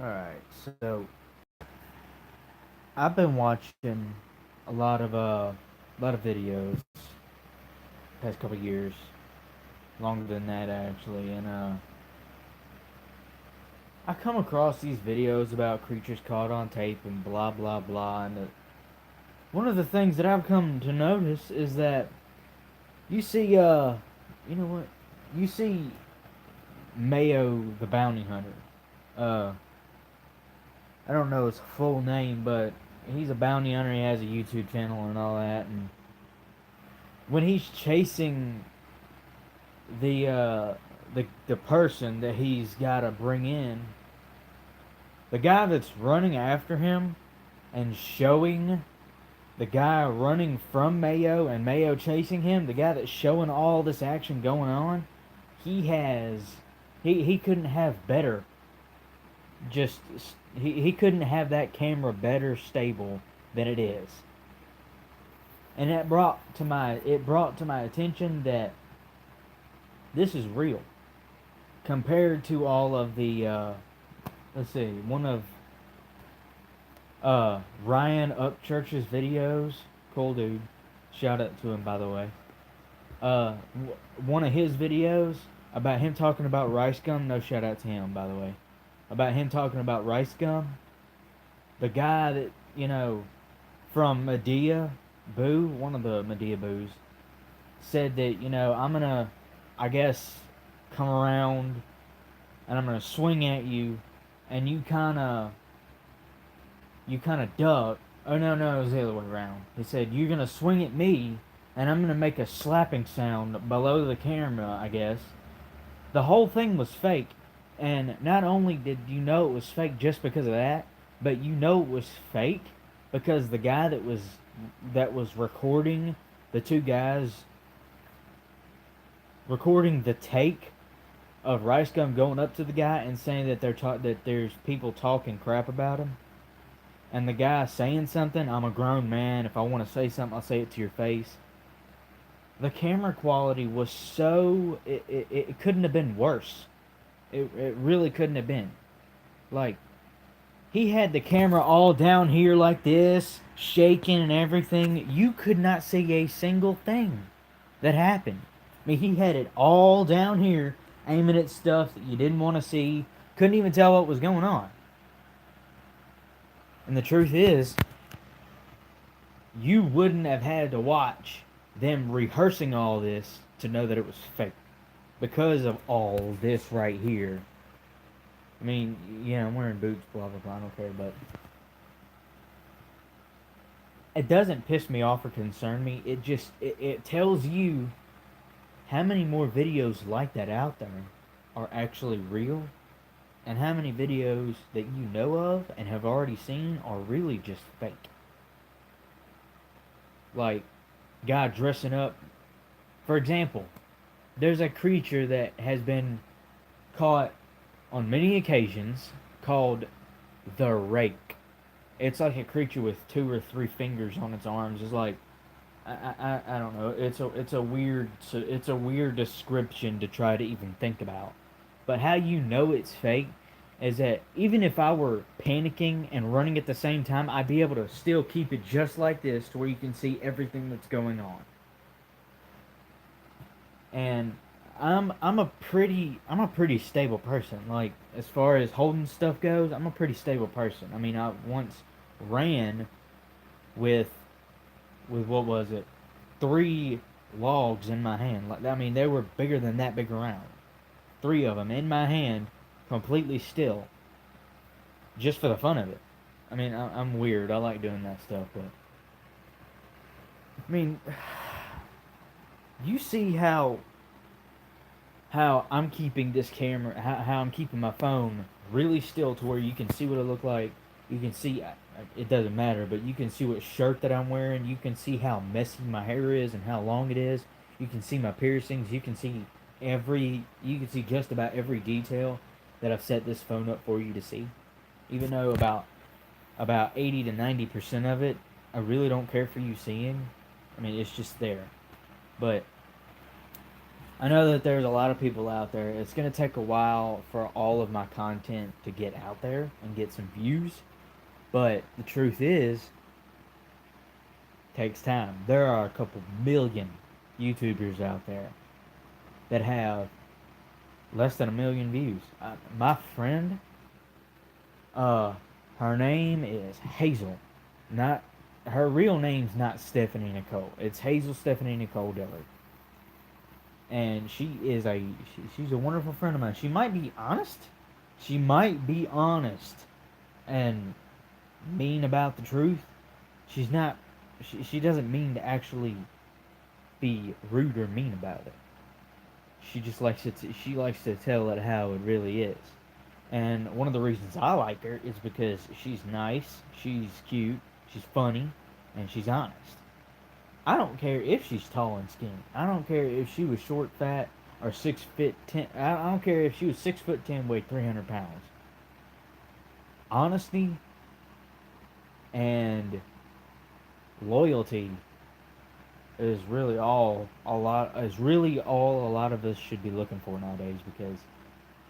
Alright, so I've been watching a lot of videos past couple years, longer than that actually, and I come across these videos about creatures caught on tape and blah blah blah, and one of the things that I've come to notice is that you see you know what, you see Mayo the bounty hunter. Uh, I don't know his full name, but he's a bounty hunter. He has a YouTube channel and all that, and when he's chasing the the person that he's got to bring in, the guy that's running after him and showing the guy running from Mayo and Mayo chasing him, the guy that's showing all this action going on, he has he couldn't have better just he couldn't have that camera better stable than it is. And it brought to my attention that this is real compared to all of the let's see, one of Ryan Upchurch's videos. Cool dude. Shout out to him, by the way. One of his videos about him talking about rice gum. No shout out to him, by the way. About him talking about rice gum. The guy that, from Medea Boo, one of the Medea Boos, said that, I'm gonna, I guess, come around and I'm gonna swing at you, and you kind of duck. Oh no, no, it was the other way around. He said you're gonna swing at me, and I'm gonna make a slapping sound below the camera. I guess the whole thing was fake, and not only did you know it was fake just because of that, but you know it was fake because the guy that was recording the two guys recording the take of Rice Gum going up to the guy and saying that that there's people talking crap about him, and the guy saying something, I'm a grown man. If I want to say something, I'll say it to your face. The camera quality was so. It couldn't have been worse. It really couldn't have been. Like, he had the camera all down here like this, shaking and everything. You could not see a single thing that happened. I mean, he had it all down here, aiming at stuff that you didn't want to see. Couldn't even tell what was going on. And the truth is, you wouldn't have had to watch them rehearsing all this to know that it was fake because of all this right here. I mean, yeah, I'm wearing boots, blah blah blah. I don't care, but it doesn't piss me off or concern me. It tells you how many more videos like that out there are actually real, and how many videos that you know of and have already seen are really just fake. Like, guy dressing up. For example, there's a creature that has been caught on many occasions called the rake. It's like a creature with two or three fingers on its arms. It's like, I don't know. It's a weird description to try to even think about. But how you know it's fake is that even if I were panicking and running at the same time, I'd be able to still keep it just like this to where you can see everything that's going on. And I'm a pretty stable person. Like, as far as holding stuff goes, I'm a pretty stable person. I mean, I once ran with what was it? 3 logs in my hand. Like, I mean, they were bigger than that big around. 3 of them in my hand, completely still, just for the fun of it. I mean, I'm weird. I like doing that stuff, but I mean, you see how I'm keeping this camera, how I'm keeping my phone really still to where you can see what it look like. You can see, it doesn't matter, but you can see what shirt that I'm wearing. You can see how messy my hair is and how long it is. You can see my piercings. You can see just about every detail that I've set this phone up for you to see. Even though about 80 to 90% of it, I really don't care for you seeing. I mean, it's just there. But I know that there's a lot of people out there. It's going to take a while for all of my content to get out there and get some views. But the truth is, it takes time. There are a couple million YouTubers out there that have less than a million views. My friend, her name is Hazel. Not her real name's not Stephanie Nicole. It's Hazel Stephanie Nicole Dillard. And she's a wonderful friend of mine. She might be honest. She might be honest and mean about the truth. She's not. She doesn't mean to actually be rude or mean about it. She just likes it. She likes to tell it how it really is. And one of the reasons I like her is because she's nice, she's cute, she's funny, and she's honest. I don't care if she's tall and skinny. I don't care if she was short, fat, or 6'10". I don't care if she was 6'10", weighed 300 pounds. Honesty and loyalty is really all a lot of us should be looking for nowadays, because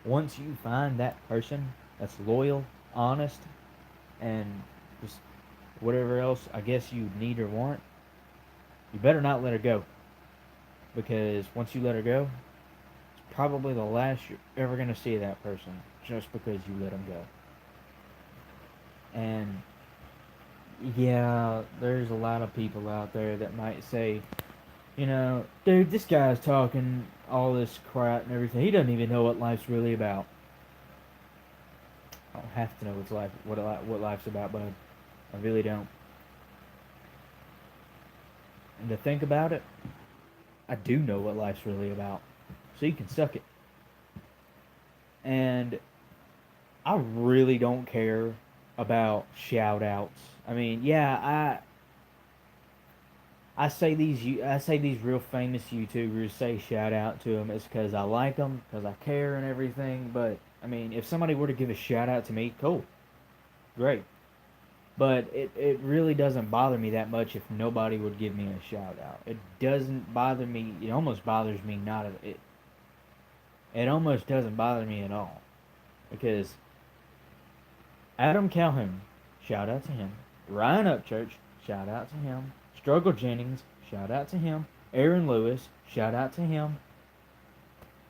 once you find that person that's loyal, honest, and just whatever else I guess you need or want, you better not let her go. Because once you let her go, it's probably the last you're ever going to see of that person, just because you let them go. And yeah, there's a lot of people out there that might say, dude, this guy's talking all this crap and everything. He doesn't even know what life's really about. I don't have to know what life's about, but I really don't. And to think about it, I do know what life's really about. So you can suck it. And I really don't care about shout outs. I mean, yeah, I say these real famous YouTubers say shout out to them. It's because I like them, because I care and everything. But I mean, if somebody were to give a shout out to me, cool, great. But it really doesn't bother me that much if nobody would give me a shout out. It doesn't bother me. It almost bothers me not it. It almost doesn't bother me at all, because Adam Calhoun, shout out to him. Ryan Upchurch, shout out to him. Struggle Jennings, shout out to him. Aaron Lewis, shout out to him.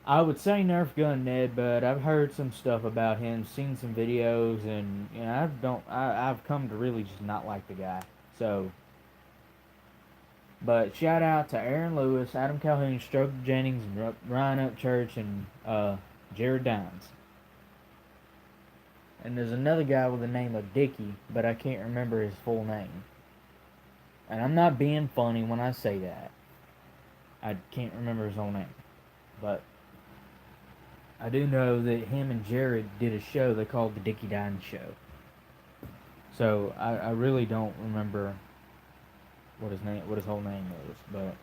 I would say Nerf Gun Ned, but I've heard some stuff about him, seen some videos, and I've come to really just not like the guy. So, but shout out to Aaron Lewis, Adam Calhoun, Struggle Jennings, and Ryan Upchurch, and Jared Dines. And there's another guy with the name of Dickie, but I can't remember his full name. And I'm not being funny when I say that. I can't remember his whole name. But I do know that him and Jared did a show they called the Dickie Dine Show. So I really don't remember what his whole name was. But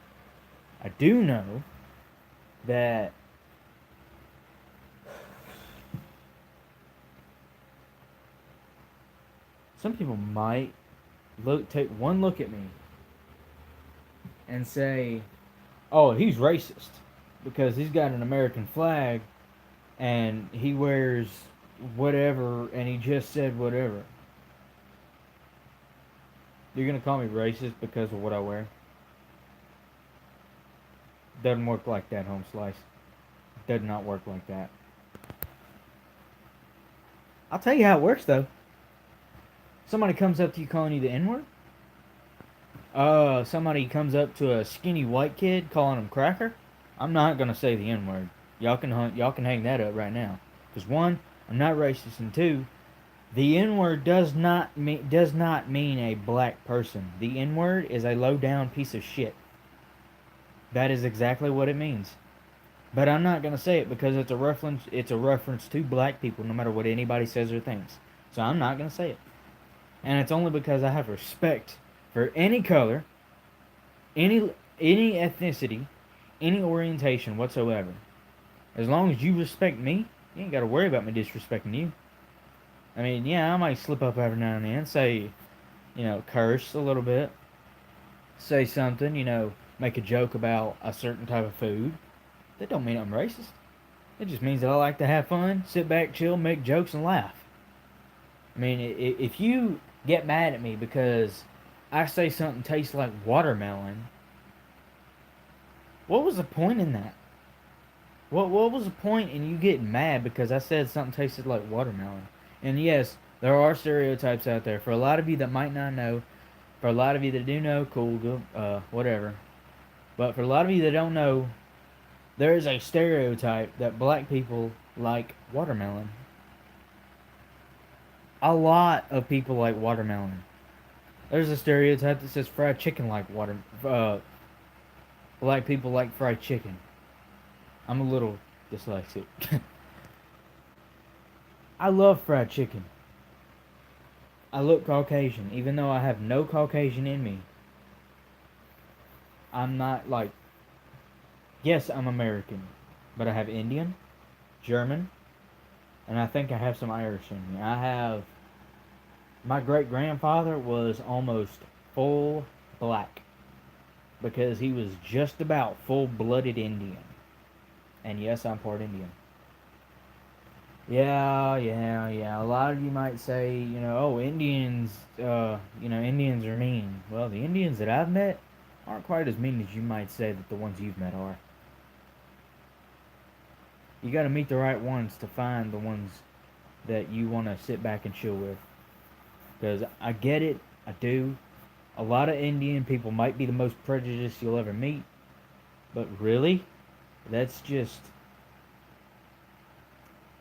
I do know that some people might take one look at me and say, "Oh, he's racist because he's got an American flag and he wears whatever and he just said whatever." You're gonna call me racist because of what I wear? Doesn't work like that, home slice. Does not work like that. I'll tell you how it works though. Somebody comes up to you calling you the N-word. Somebody comes up to a skinny white kid calling him cracker. I'm not gonna say the N-word. Y'all can hang that up right now. Cause one, I'm not racist, and two, the N-word does not mean a black person. The N-word is a low down piece of shit. That is exactly what it means. But I'm not gonna say it because it's a reference to black people, no matter what anybody says or thinks. So I'm not gonna say it. And it's only because I have respect for any color, any ethnicity, any orientation whatsoever. As long as you respect me, you ain't got to worry about me disrespecting you. I mean, yeah, I might slip up every now and then, say, curse a little bit, say something, make a joke about a certain type of food, That don't mean I'm racist. It just means that I like to have fun, sit back, chill, make jokes, and laugh. I mean, if you get mad at me because I say something tastes like watermelon, what was the point in that? What was the point in you getting mad because I said something tasted like watermelon? And yes, there are stereotypes out there. For a lot of you that might not know, for a lot of you that do know, cool, good, whatever. But for a lot of you that don't know, there is a stereotype that black people like watermelon. A lot of people like watermelon. There's a stereotype that says fried chicken like water. Black people like fried chicken. I'm a little dyslexic. I love fried chicken. I look Caucasian, even though I have no Caucasian in me. I'm not like. Yes, I'm American, but I have Indian, German, and I think I have some Irish in me. I have. My great grandfather was almost full black because he was just about full blooded Indian. And yes, I'm part Indian. Yeah. A lot of you might say, oh, Indians, Indians are mean. Well, the Indians that I've met aren't quite as mean as you might say that the ones you've met are. You gotta meet the right ones to find the ones that you want to sit back and chill with. Because I get it, I do. A lot of Indian people might be the most prejudiced you'll ever meet. But really, that's just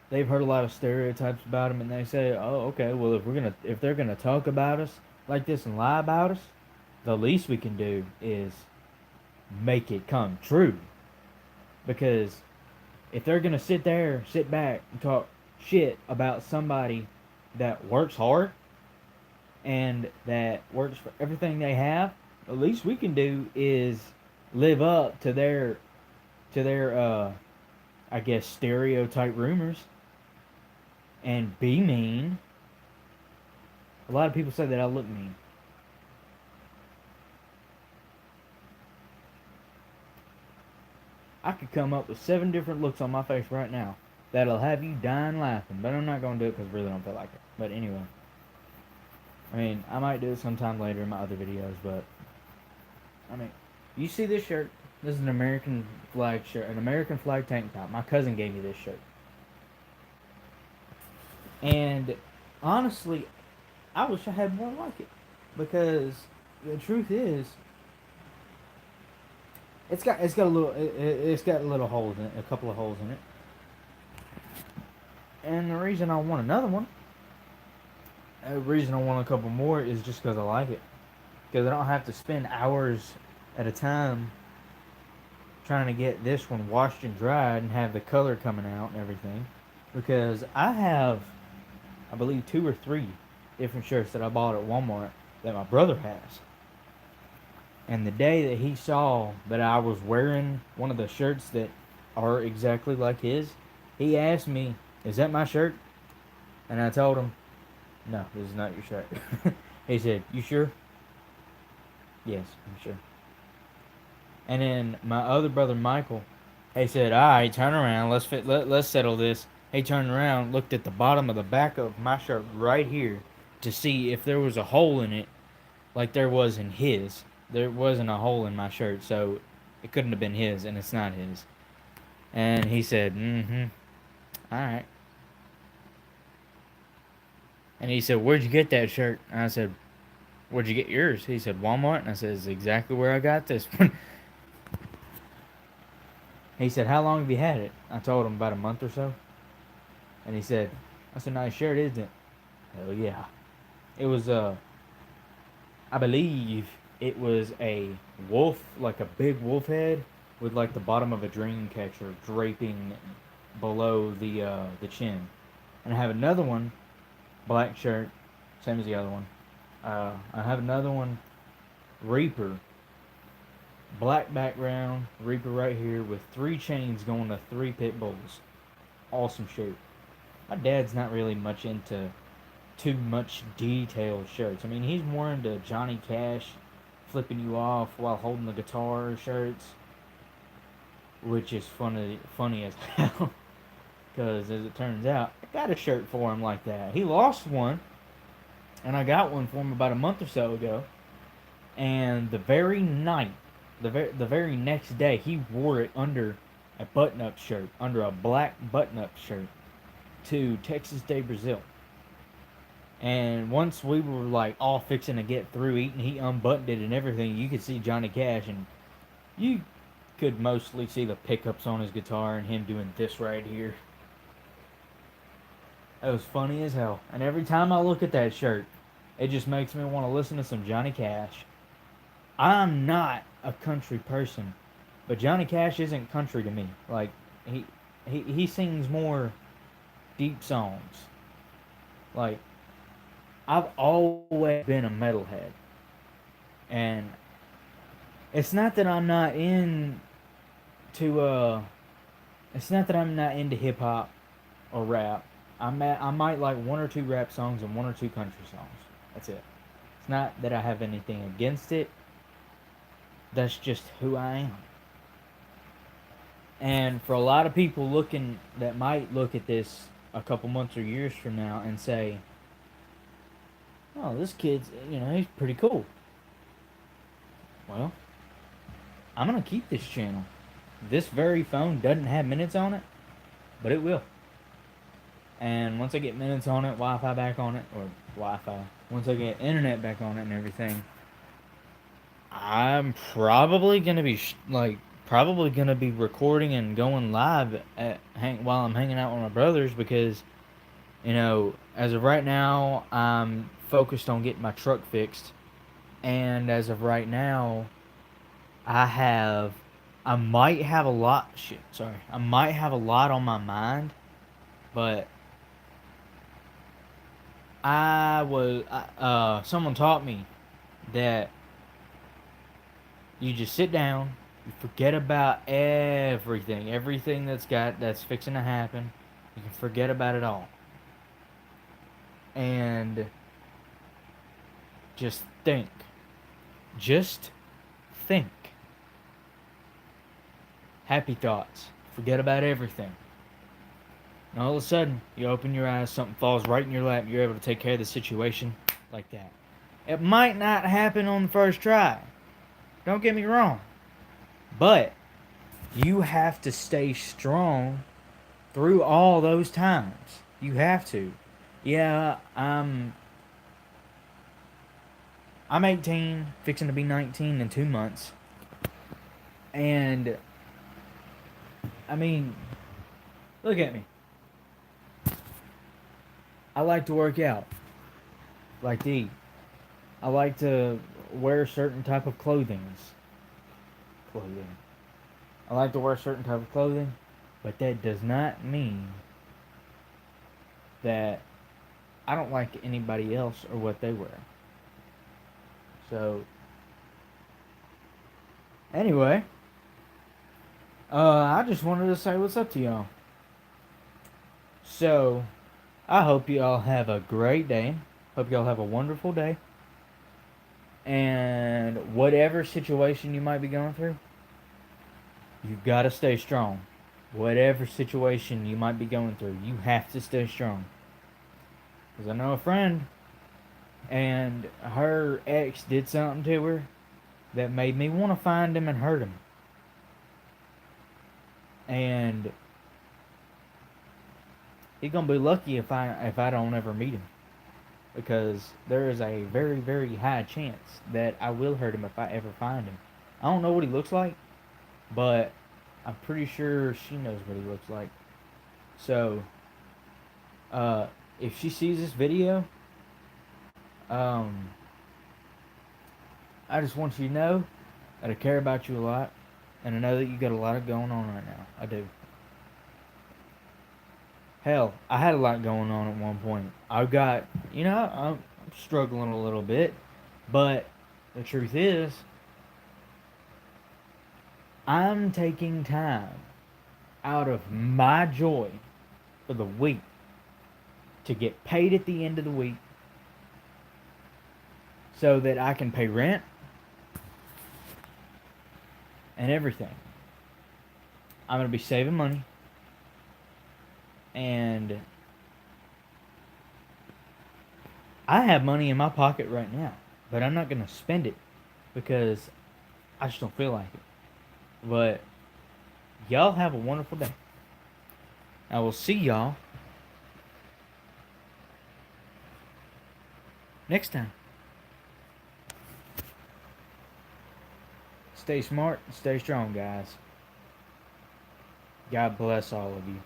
they've heard a lot of stereotypes about them, and they say, "Oh, okay. Well, if they're gonna talk about us like this and lie about us, the least we can do is make it come true." Because if they're gonna sit back, and talk shit about somebody that works hard and that works for everything they have, the least we can do is live up to their I guess stereotype rumors and be mean. A lot of people say that I look mean. I could come up with 7 different looks on my face right now that'll have you dying laughing, but I'm not gonna do it because I really don't feel like it. But anyway, I mean, I might do it sometime later in my other videos, but I mean, you see this shirt? This is an American flag shirt, an American flag tank top. My cousin gave me this shirt. And honestly, I wish I had more like it. Because the truth is, it's got a little holes in it, a couple of holes in it. And the reason I want another one, the reason I want a couple more is just because I like it. Because I don't have to spend hours at a time trying to get this one washed and dried and have the color coming out and everything. Because I believe 2 or 3 different shirts that I bought at Walmart that my brother has. And the day that he saw that I was wearing one of the shirts that are exactly like his, he asked me, "Is that my shirt?" And I told him, "No, this is not your shirt." He said, "You sure?" "Yes, I'm sure." And then my other brother Michael, he said, "Alright, turn around, let's settle this." He turned around, looked at the bottom of the back of my shirt right here to see if there was a hole in it like there was in his. There wasn't a hole in my shirt, so it couldn't have been his, and it's not his. And he said, "Mm-hmm, alright." And he said, "Where'd you get that shirt?" And I said, "Where'd you get yours?" He said, "Walmart." And I said, "It's exactly where I got this one." He said, "How long have you had it?" I told him about a month or so. And he said, "That's a nice shirt, isn't it?" Hell yeah. It was, I believe it was a wolf, like a big wolf head, with like the bottom of a dream catcher draping below the chin. And I have another one, black shirt, same as the other one. I have another one, Reaper, black background, Reaper right here with 3 chains going to 3 pit bulls. Awesome shirt. My dad's not really much into too much detailed shirts. I mean, he's more into Johnny Cash flipping you off while holding the guitar shirts. which is funny as hell. Because as it turns out, I got a shirt for him like that. He lost one, and I got one for him about a month or so ago. And the very night, the very next day, he wore it under a button-up shirt, under a black button-up shirt, to Texas Day Brazil. And once we were like all fixing to get through eating, he unbuttoned it and everything. You could see Johnny Cash, and you could mostly see the pickups on his guitar and him doing this right here. It was funny as hell. And every time I look at that shirt, it just makes me want to listen to some Johnny Cash. I'm not a country person, but Johnny Cash isn't country to me. Like he sings more deep songs. Like I've always been a metalhead, and it's not that I'm not it's not that I'm not into hip hop or rap. I might like one or two rap songs and one or two country songs. That's it. It's not that I have anything against it. That's just who I am. And for a lot of people that might look at this a couple months or years from now and say, "Oh, this kid's, he's pretty cool." Well, I'm gonna keep this channel. This very phone doesn't have minutes on it, but it will. And once I get minutes on it, Wi-Fi back on it, or Wi-Fi, once I get internet back on it and everything, I'm probably gonna be recording and going live while I'm hanging out with my brothers, because as of right now I'm focused on getting my truck fixed, and as of right now I might have a lot on my mind, but someone taught me that you just sit down, you forget about everything that's fixing to happen. You can forget about it all. And just think. Just think. Happy thoughts. Forget about everything. And all of a sudden, you open your eyes, something falls right in your lap, you're able to take care of the situation like that. It might not happen on the first try. Don't get me wrong. But you have to stay strong through all those times. You have to. Yeah, I'm 18, fixing to be 19 in 2 months. And I mean, look at me. I like to work out. I like to eat. I like to wear certain type of clothing. I like to wear certain type of clothing, but that does not mean that I don't like anybody else or what they wear. So, anyway, I just wanted to say what's up to y'all. So, I hope y'all have a great day. Hope y'all have a wonderful day. And whatever situation you might be going through, you've got to stay strong. Whatever situation you might be going through, you have to stay strong. Because I know a friend, and her ex did something to her that made me want to find him and hurt him. And he's gonna be lucky if I don't ever meet him, because there is a very, very high chance that I will hurt him if I ever find him. I don't know what he looks like, but I'm pretty sure she knows what he looks like. So, if she sees this video, I just want you to know that I care about you a lot, and I know that you got a lot going on right now. I do. Hell, I had a lot going on at one point. I'm struggling a little bit, but the truth is, I'm taking time out of my joy for the week to get paid at the end of the week so that I can pay rent and everything. I'm going to be saving money. And I have money in my pocket right now, but I'm not going to spend it because I just don't feel like it. But y'all have a wonderful day. I will see y'all next time. Stay smart and stay strong, guys. God bless all of you.